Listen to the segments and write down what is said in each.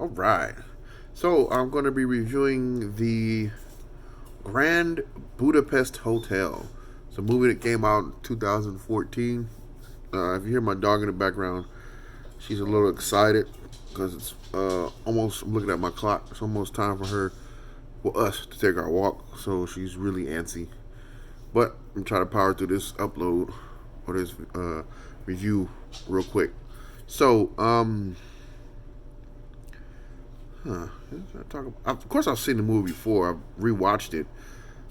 All right. So I'm going to be reviewing the Grand Budapest Hotel. It's a movie that came out in 2014. If you hear my dog in the background, she's a little excited because it's almost. I'm looking at my clock. It's almost time for her, for us, to take our walk. So she's really antsy. But I'm trying to power through this upload or this review real quick. So, huh? Of course, I've seen the movie before. I've rewatched it.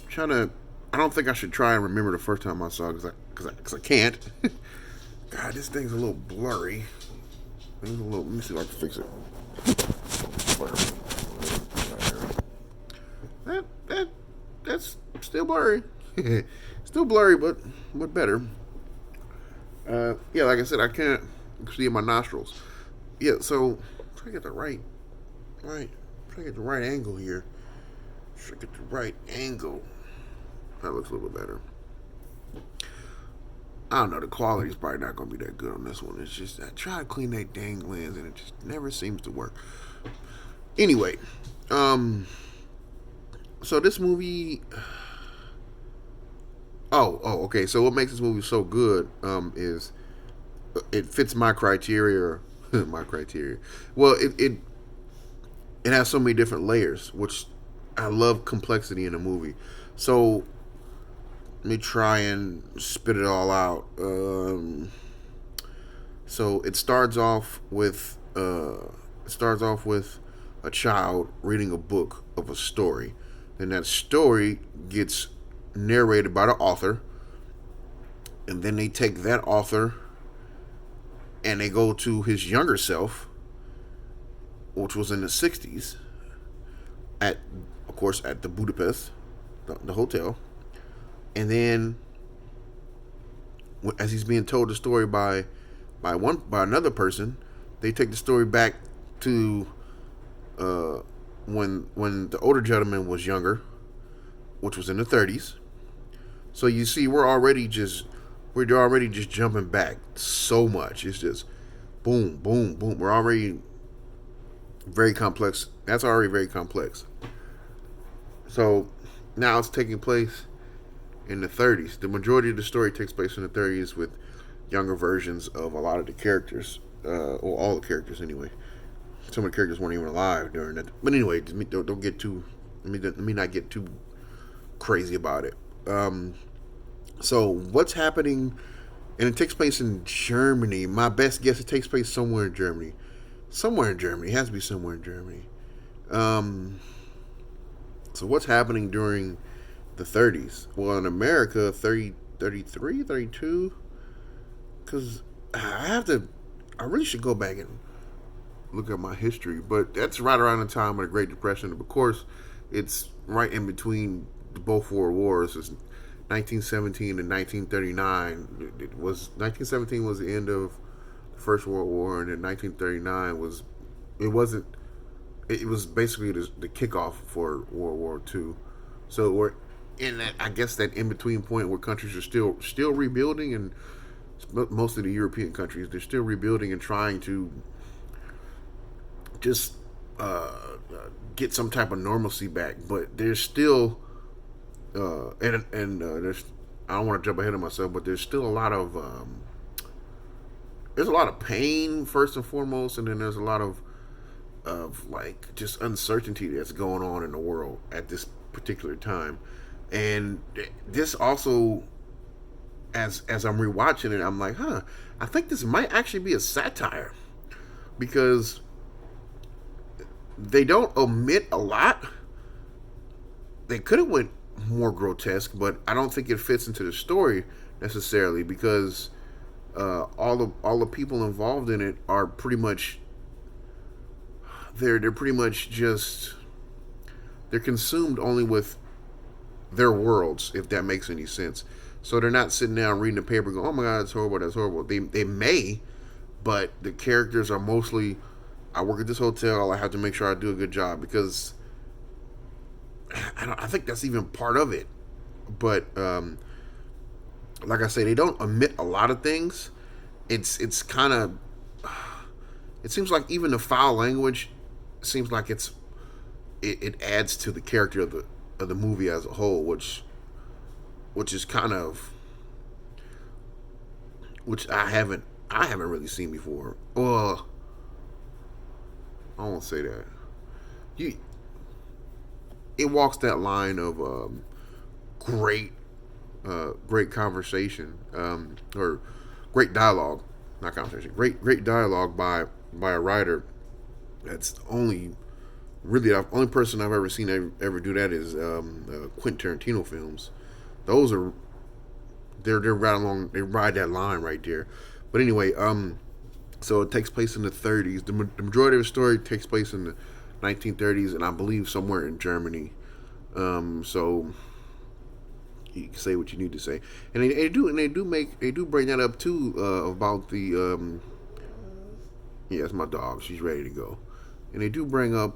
I'm trying to. I don't think I should try and remember the first time I saw it because I can't. God, this thing's a little blurry. Let me see if I can fix it. That's still blurry. Still blurry, but better. Yeah, like I said, I can't see in my nostrils. Yeah, so try to get the right, try to get the right angle here. Try to get the right angle. That looks a little bit better. I don't know. The quality's probably not going to be that good on this one. It's just I try to clean that dang lens, and it just never seems to work. Anyway, so this movie. Okay. So what makes this movie so good is it fits my criteria. My criteria. Well, it has so many different layers, which I love complexity in a movie. So let me try and spit it all out. So it starts off with a child reading a book of a story. Then that story gets narrated by the author, and then they take that author and they go to his younger self, which was in the '60s, at of course at the Budapest, the hotel, and then as he's being told the story by another person, they take the story back to when the older gentleman was younger, which was in the '30s. So you see, we're already just jumping back so much. It's just boom, boom, boom. We're already very complex. That's already very complex. So now it's taking place in the '30s. The majority of the story takes place in the '30s with younger versions of a lot of the characters, or all the characters anyway. Some of the characters weren't even alive during that. But anyway, don't get too. Let me not get too crazy about it. So what's happening? And it takes place in Germany. My best guess, it takes place somewhere in Germany. Somewhere in Germany. It has to be somewhere in Germany. So what's happening during the '30s? Well, in America, 30, 33, 32. Because I really should go back and look at my history. But that's right around the time of the Great Depression. Of course, it's right in between both world wars. It's 1917 and 1939. It was 1917 was the end of the First World War, and then 1939 was it wasn't it was basically the kickoff for World War II. So we're in that, I guess, that in between point where countries are still rebuilding, and most of the European countries, they're still rebuilding and trying to just get some type of normalcy back. But there's still there's I don't want to jump ahead of myself, but there's still a lot of pain first and foremost, and then there's a lot of like just uncertainty that's going on in the world at this particular time. And this also, as I'm rewatching it, I'm like, I think this might actually be a satire, because they don't omit a lot. They could have went more grotesque, but I don't think it fits into the story necessarily, because all the people involved in it are pretty much they're pretty much just they're consumed only with their worlds, if that makes any sense. So they're not sitting down reading the paper going, "Oh my God, that's horrible, that's horrible." They may, but the characters are mostly, I work at this hotel, I have to make sure I do a good job, because I think that's even part of it. But like I say, they don't omit a lot of things. It's kind of, it seems like even the foul language seems like it adds to the character of the movie as a whole, which is kind of which I haven't really seen before. Well, I won't say that. You It walks that line of great great conversation, or great dialogue, not conversation. Great dialogue by a writer. That's only really the only person I've ever seen ever do that is Quentin Tarantino films. Those are they're right along. They ride that line right there. But anyway, so it takes place in the 30s. The majority of the story takes place in the 1930s, and I believe somewhere in Germany. So you can say what you need to say, and they do bring that up too, about the yeah, it's my dog. She's ready to go, and they do bring up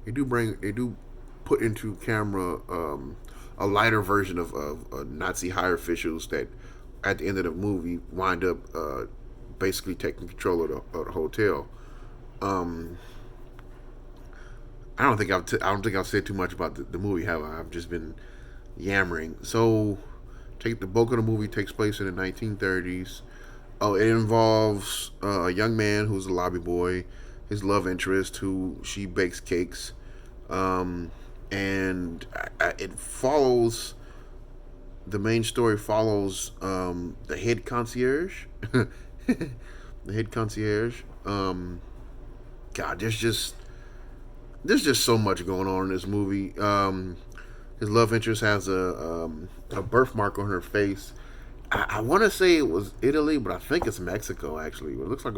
they do put into camera a lighter version of Nazi high officials that at the end of the movie wind up basically taking control of the hotel. Um, I don't think I've said too much about the movie. Have I? I've just been yammering. So, take the bulk of the movie takes place in the 1930s. Oh, it involves a young man who's a lobby boy, his love interest who she bakes cakes, and it follows. The main story follows the head concierge, the head concierge. God, there's just so much going on in this movie. His love interest has a birthmark on her face. I want to say it was Italy, but I think it's Mexico actually. It looks like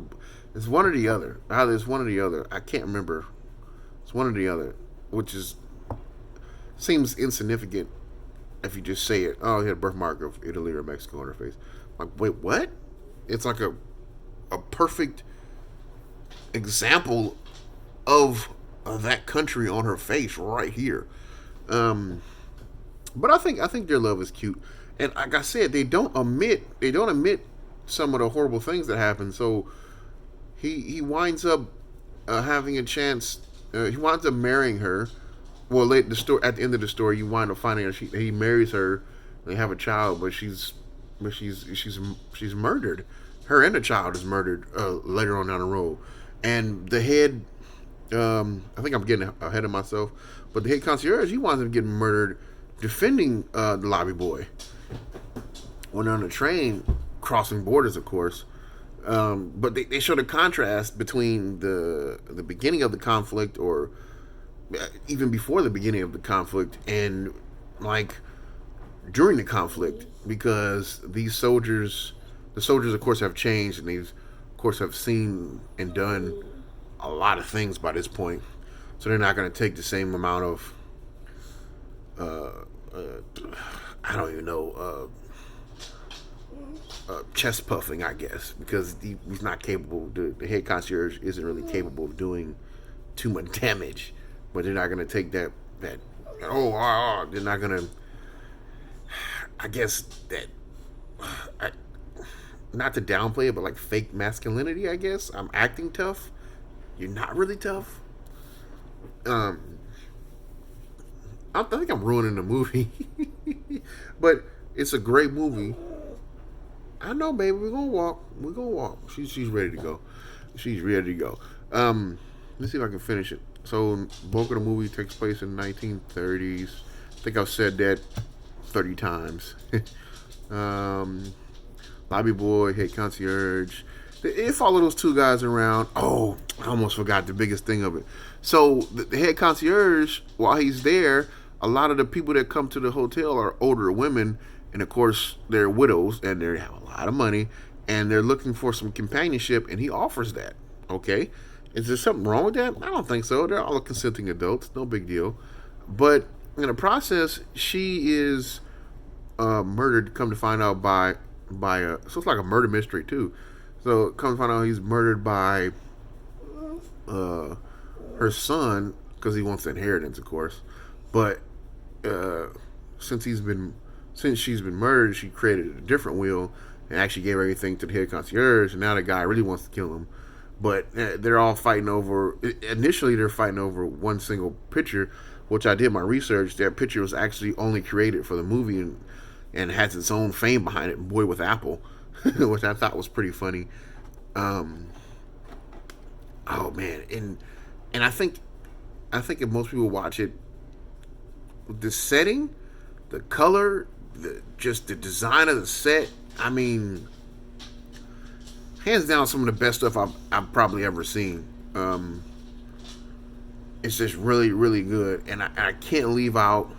it's one or the other. Either it's one or the other. I can't remember. It's one or the other, which is seems insignificant if you just say it. Oh, he had a birthmark of Italy or Mexico on her face. Like, wait, what? It's like a perfect example of that country on her face right here. Um, but I think their love is cute, and like I said, they don't omit some of the horrible things that happen. So he winds up having a chance. He winds up marrying her. Well, at the end of the story, you wind up finding out he marries her. They have a child, but she's murdered. Her and the child is murdered later on down the road, and the head. I think I'm getting ahead of myself, but the head concierge he winds up getting murdered defending the lobby boy when on the train crossing borders, of course. But they show the contrast between the beginning of the conflict, or even before the beginning of the conflict, and like during the conflict, because the soldiers, of course, have changed, and these, of course, have seen and done a lot of things by this point, so they're not going to take the same amount of I don't even know chest puffing, I guess, because he's not capable. The head concierge isn't really capable of doing too much damage, but they're not going to take that. They're not going to. I guess that. I, not to downplay it, but like fake masculinity. I guess I'm acting tough. You're not really tough. Um, I think I'm ruining the movie, but it's a great movie. I know, baby. We're gonna walk. We're gonna walk. She's ready to go. She's ready to go. Let's see if I can finish it. So, bulk of the movie takes place in the 1930s. I think I've said that 30 times. um, Lobby boy, head concierge. It followed those two guys around. Oh, I almost forgot the biggest thing of it. So the head concierge, while he's there, a lot of the people that come to the hotel are older women, and of course they're widows and they have a lot of money, and they're looking for some companionship, and he offers that. Okay, is there something wrong with that? I don't think so. They're all consenting adults, no big deal. But in the process, she is murdered. Come to find out by a so it's like a murder mystery too. So come to find out he's murdered by uh, her son because he wants the inheritance, of course. But uh, since he's been since she's been murdered, she created a different will and actually gave everything to the head concierge. And now the guy really wants to kill him, but they're all fighting over. Initially, they're fighting over one single picture, which I did my research. That picture was actually only created for the movie and has its own fame behind it. Boy with Apple, which I thought was pretty funny. Um, oh man, and I think if most people watch it, the setting, the color, just the design of the set. I mean, hands down, some of the best stuff I've probably ever seen. It's just really, really good, and I can't leave out.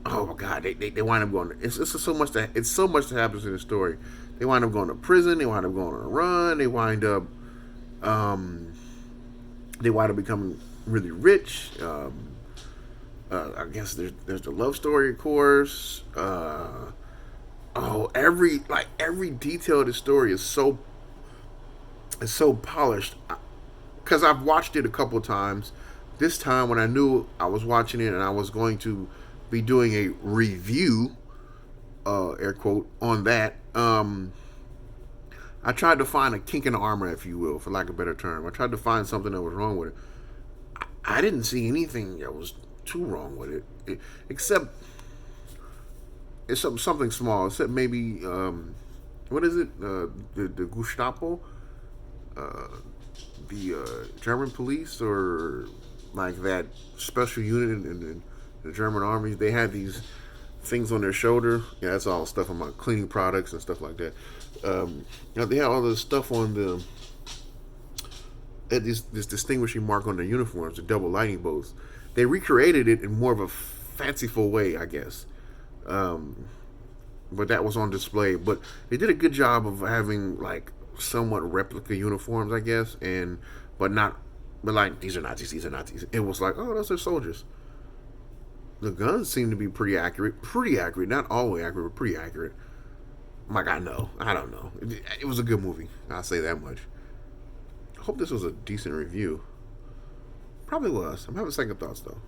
Oh my God, they wind up going. It's so much that it's so much that happens in the story. They wind up going to prison. They wind up going on a run. Um, they wind up becoming really rich. I guess there's the love story, of course. Every detail of the story is so polished. Because I've watched it a couple of times. This time, when I knew I was watching it and I was going to be doing a review, air quote, on that, I tried to find a kink in the armor, if you will, for lack of a better term. I tried to find something that was wrong with it. I didn't see anything that was too wrong with except it's something small. Except maybe what is it? The Gestapo, uh, the German police, or like that special unit in the German army. They had these things on their shoulder. Yeah, that's all stuff about cleaning products and stuff like that. They had all this stuff on the this distinguishing mark on their uniforms, the double lightning bolts. They recreated it in more of a fanciful way, I guess. But that was on display. But they did a good job of having like somewhat replica uniforms, I guess, but not, but like these are Nazis, these are Nazis. It was like, oh, those are soldiers. The guns seem to be pretty accurate, not all the way accurate, but pretty accurate. I'm like, I don't know. It was a good movie. I'll say that much. I hope this was a decent review. Probably was. I'm having second thoughts though.